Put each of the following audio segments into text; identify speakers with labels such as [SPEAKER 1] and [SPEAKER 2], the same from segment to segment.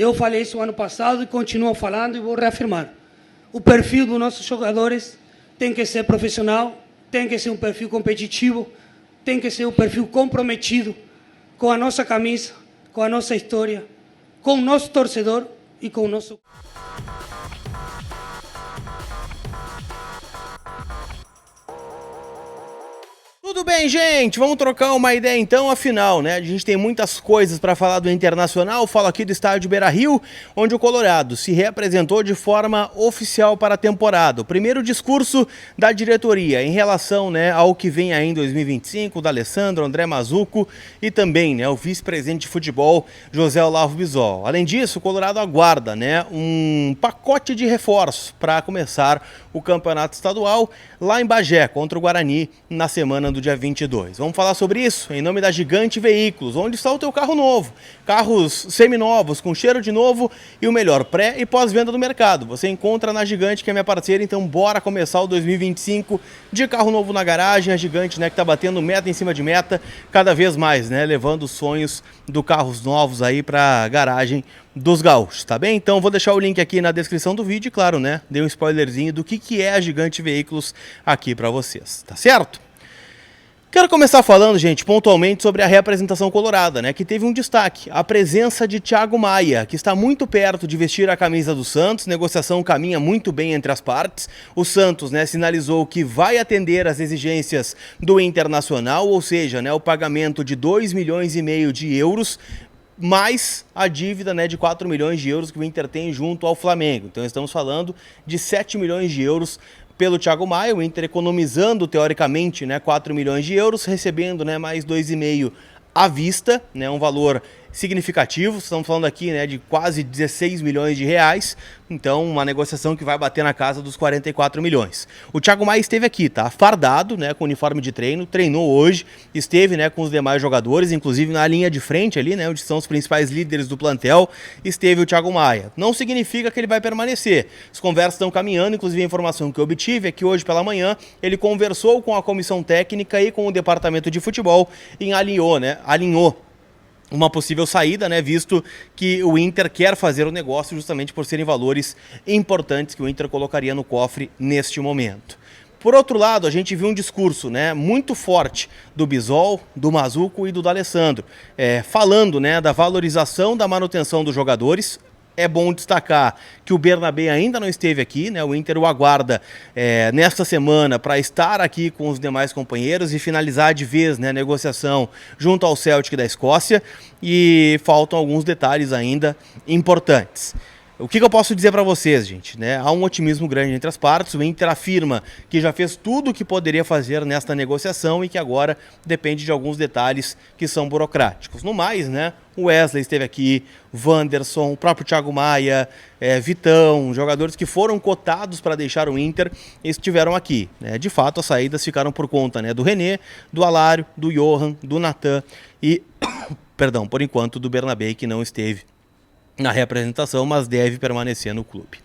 [SPEAKER 1] Eu falei isso ano passado e continuo falando e vou reafirmar. O perfil dos nossos jogadores tem que ser profissional, tem que ser um perfil competitivo, tem que ser um perfil comprometido com a nossa camisa, com a nossa história, com o nosso torcedor e com o nosso...
[SPEAKER 2] Tudo bem, gente? Vamos trocar uma ideia então, afinal, né? A gente tem muitas coisas para falar do Internacional. Falo aqui do estádio Beira-Rio, onde o Colorado se reapresentou de forma oficial para a temporada. O primeiro discurso da diretoria em relação, né, ao que vem aí em 2025, da Alessandro, André Mazzucco e também, né, o vice-presidente de futebol, José Olavo Bisol. Além disso, o Colorado aguarda, né, um pacote de reforços para começar o campeonato estadual lá em Bagé, contra o Guarani, na semana do dia 22. Vamos falar sobre isso em nome da Gigante Veículos, onde está o teu carro novo. Carros seminovos, com cheiro de novo e o melhor pré e pós-venda do mercado. Você encontra na Gigante, que é minha parceira, então bora começar o 2025 de carro novo na garagem. A Gigante, né, que tá batendo meta em cima de meta, cada vez mais, né, levando os sonhos do carros novos aí pra garagem dos gaúchos, tá bem? Então vou deixar o link aqui na descrição do vídeo e, claro, né, dei um spoilerzinho do que é a Gigante Veículos aqui pra vocês, tá certo? Quero começar falando, gente, pontualmente sobre a reapresentação colorada, né, que teve um destaque, a presença de Thiago Maia, que está muito perto de vestir a camisa do Santos. Negociação caminha muito bem entre as partes. O Santos, né, sinalizou que vai atender às exigências do Internacional, ou seja, né, o pagamento de 2,5 milhões de euros, mais a dívida, né, de 4 milhões de euros que o Inter tem junto ao Flamengo. Então estamos falando de 7 milhões de euros pelo Thiago Maia, o Inter economizando teoricamente, né, 4 milhões de euros, recebendo, né, mais 2,5 à vista, né, um valor significativo. Estamos falando aqui, né, de quase 16 milhões de reais, então uma negociação que vai bater na casa dos 44 milhões. O Thiago Maia esteve aqui, tá, fardado, né, com uniforme de treino, treinou hoje, esteve, né, com os demais jogadores, inclusive na linha de frente ali, né, onde são os principais líderes do plantel, esteve o Thiago Maia. Não significa que ele vai permanecer. As conversas estão caminhando, inclusive a informação que eu obtive é que hoje pela manhã ele conversou com a comissão técnica e com o departamento de futebol e alinhou uma possível saída, né, visto que o Inter quer fazer o negócio justamente por serem valores importantes que o Inter colocaria no cofre neste momento. Por outro lado, a gente viu um discurso, né, muito forte do Bisol, do Mazzucco e do D'Alessandro, falando, né, da valorização da manutenção dos jogadores. É bom destacar que o Bernabé ainda não esteve aqui, né? O Inter o aguarda nesta semana para estar aqui com os demais companheiros e finalizar de vez, né, a negociação junto ao Celtic da Escócia, e faltam alguns detalhes ainda importantes. O que eu posso dizer para vocês, gente, né? Há um otimismo grande entre as partes. O Inter afirma que já fez tudo o que poderia fazer nesta negociação e que agora depende de alguns detalhes que são burocráticos. No mais, né, o Wesley esteve aqui, Wanderson, o próprio Thiago Maia, Vitão, jogadores que foram cotados para deixar o Inter, estiveram aqui, né? De fato, as saídas ficaram por conta, né, do René, do Alário, do Johan, do Natan e, perdão, por enquanto, do Bernabé, que não esteve na representação, mas deve permanecer no clube.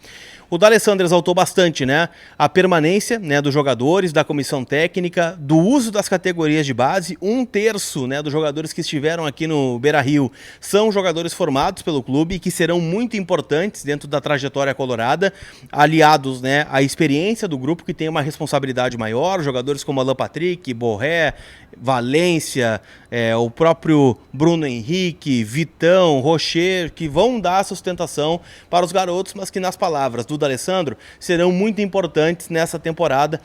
[SPEAKER 2] O D'Alessandro exaltou bastante, né, a permanência, né, dos jogadores, da comissão técnica, do uso das categorias de base. 1/3, né, dos jogadores que estiveram aqui no Beira-Rio são jogadores formados pelo clube e que serão muito importantes dentro da trajetória colorada, aliados, né, à experiência do grupo, que tem uma responsabilidade maior. Jogadores como Alan Patrick, Borré, Valência, o próprio Bruno Henrique, Vitão, Rocher, que vão dar sustentação para os garotos, mas que, nas palavras do D'Alessandro, serão muito importantes nessa temporada,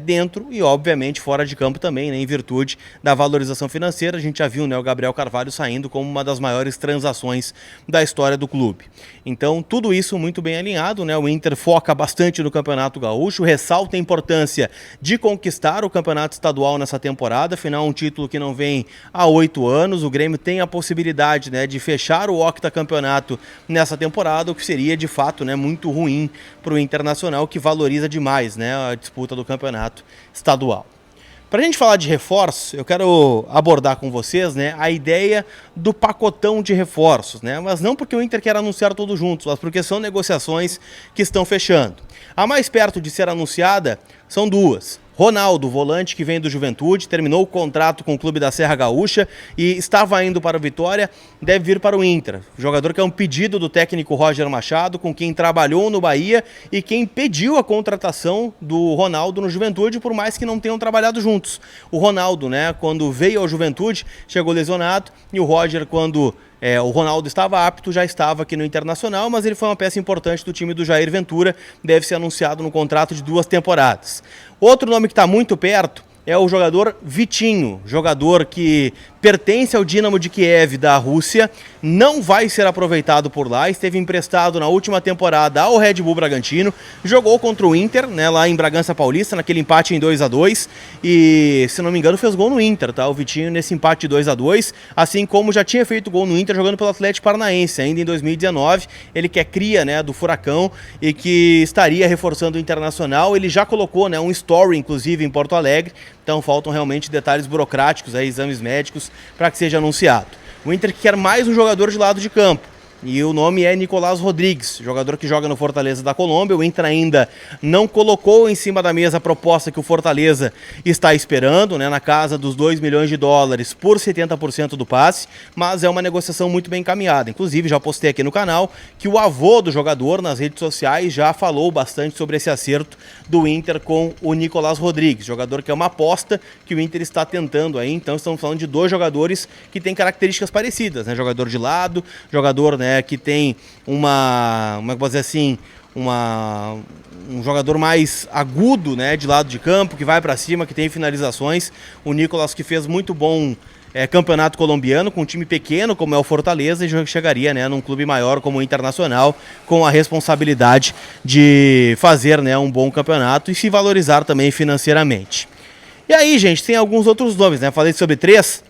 [SPEAKER 2] dentro e obviamente fora de campo também, né, em virtude da valorização financeira. A gente já viu, né, o Gabriel Carvalho saindo como uma das maiores transações da história do clube. Então tudo isso muito bem alinhado, né? O Inter foca bastante no Campeonato Gaúcho, ressalta a importância de conquistar o Campeonato Estadual nessa temporada. Afinal, um título que não vem há 8 anos. O Grêmio tem a possibilidade, né, de fechar o octacampeonato nessa temporada, o que seria de fato, né, muito ruim para o Internacional, que valoriza demais, né, a disputa do campeonato estadual. Para a gente falar de reforços, eu quero abordar com vocês, né, a ideia do pacotão de reforços, né, mas não porque o Inter quer anunciar todos juntos, mas porque são negociações que estão fechando. A mais perto de ser anunciada são duas. Ronaldo, volante que vem do Juventude, terminou o contrato com o clube da Serra Gaúcha e estava indo para o Vitória, deve vir para o Inter. Jogador que é um pedido do técnico Roger Machado, com quem trabalhou no Bahia e quem pediu a contratação do Ronaldo no Juventude, por mais que não tenham trabalhado juntos. O Ronaldo, né, quando veio ao Juventude, chegou lesionado, e o Roger, quando o Ronaldo estava apto, já estava aqui no Internacional, mas ele foi uma peça importante do time do Jair Ventura, deve ser anunciado no contrato de 2 temporadas. Outro nome que está muito perto é o jogador Vitinho, jogador que pertence ao Dinamo de Kiev da Rússia, não vai ser aproveitado por lá, esteve emprestado na última temporada ao Red Bull Bragantino, jogou contra o Inter, né, lá em Bragança Paulista, naquele empate em 2-2, e, se não me engano, fez gol no Inter, tá? O Vitinho nesse empate 2-2, assim como já tinha feito gol no Inter jogando pelo Atlético Paranaense, ainda em 2019, ele que é cria, né, do Furacão e que estaria reforçando o Internacional. Ele já colocou, né, um story, inclusive, em Porto Alegre, então faltam realmente detalhes burocráticos, exames médicos, para que seja anunciado. O Inter quer mais um jogador de lado de campo, e o nome é Nicolás Rodrigues, jogador que joga no Fortaleza da Colômbia. O Inter ainda não colocou em cima da mesa a proposta que o Fortaleza está esperando, né, na casa dos 2 milhões de dólares por 70% do passe, mas é uma negociação muito bem encaminhada. Inclusive, já postei aqui no canal que o avô do jogador nas redes sociais já falou bastante sobre esse acerto do Inter com o Nicolás Rodrigues, jogador que é uma aposta que o Inter está tentando aí. Então estamos falando de 2 jogadores que têm características parecidas, né, jogador de lado, jogador, né, que tem um jogador mais agudo, né, de lado de campo, que vai para cima, que tem finalizações. O Nicolás, que fez muito bom campeonato colombiano com um time pequeno como é o Fortaleza, e chegaria, né, num clube maior como o Internacional, com a responsabilidade de fazer, né, um bom campeonato e se valorizar também financeiramente. E aí, gente, tem alguns outros nomes, né? Falei sobre 3.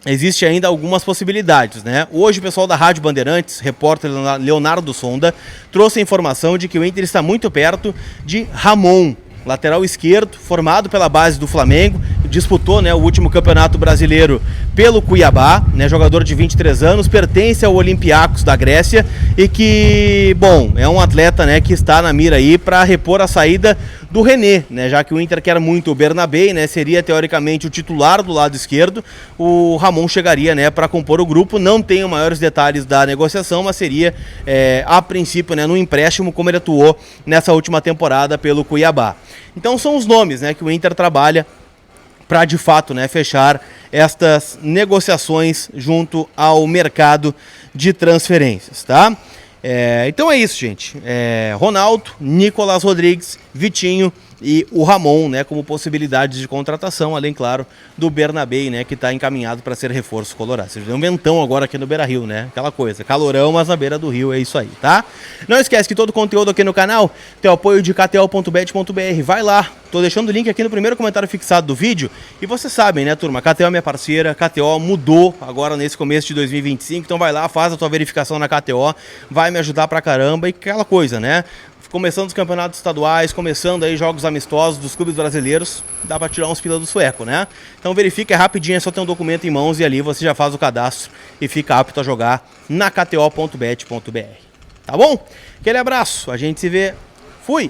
[SPEAKER 2] Existe ainda algumas possibilidades, né? Hoje o pessoal da Rádio Bandeirantes, repórter Leonardo Sonda, trouxe a informação de que o Inter está muito perto de Ramon, lateral esquerdo, formado pela base do Flamengo, disputou, né, o último campeonato brasileiro pelo Cuiabá, né, jogador de 23 anos, pertence ao Olympiacos da Grécia e que, bom, é um atleta, né, que está na mira aí para repor a saída do René, né, já que o Inter quer muito o Bernabé, né, seria teoricamente o titular do lado esquerdo. O Ramon chegaria, né, para compor o grupo. Não tenho maiores detalhes da negociação, mas seria a princípio, né, no empréstimo, como ele atuou nessa última temporada pelo Cuiabá. Então são os nomes, né, que o Inter trabalha para de fato, né, fechar estas negociações junto ao mercado de transferências, tá? Então é isso, gente. Ronaldo, Nicolás Rodrigues, Vitinho e o Ramon, né, como possibilidades de contratação, além, claro, do Bernabé, né, que está encaminhado para ser reforço colorado. Você vê um ventão agora aqui no Beira-Rio, né? Aquela coisa, calorão, mas na beira do rio, é isso aí, tá? Não esquece que todo o conteúdo aqui no canal tem o apoio de KTO.bet.br. Vai lá, tô deixando o link aqui no primeiro comentário fixado do vídeo. E vocês sabem, né, turma? KTO é minha parceira, KTO mudou agora nesse começo de 2025, então vai lá, faz a tua verificação na KTO, vai me ajudar pra caramba. E aquela coisa, né? Começando os campeonatos estaduais, começando aí jogos amistosos dos clubes brasileiros, dá pra tirar uns pila do sueco, né? Então verifica, é rapidinho, é só ter um documento em mãos e ali você já faz o cadastro e fica apto a jogar na KTO.bet.br. Tá bom? Aquele abraço, a gente se vê. Fui!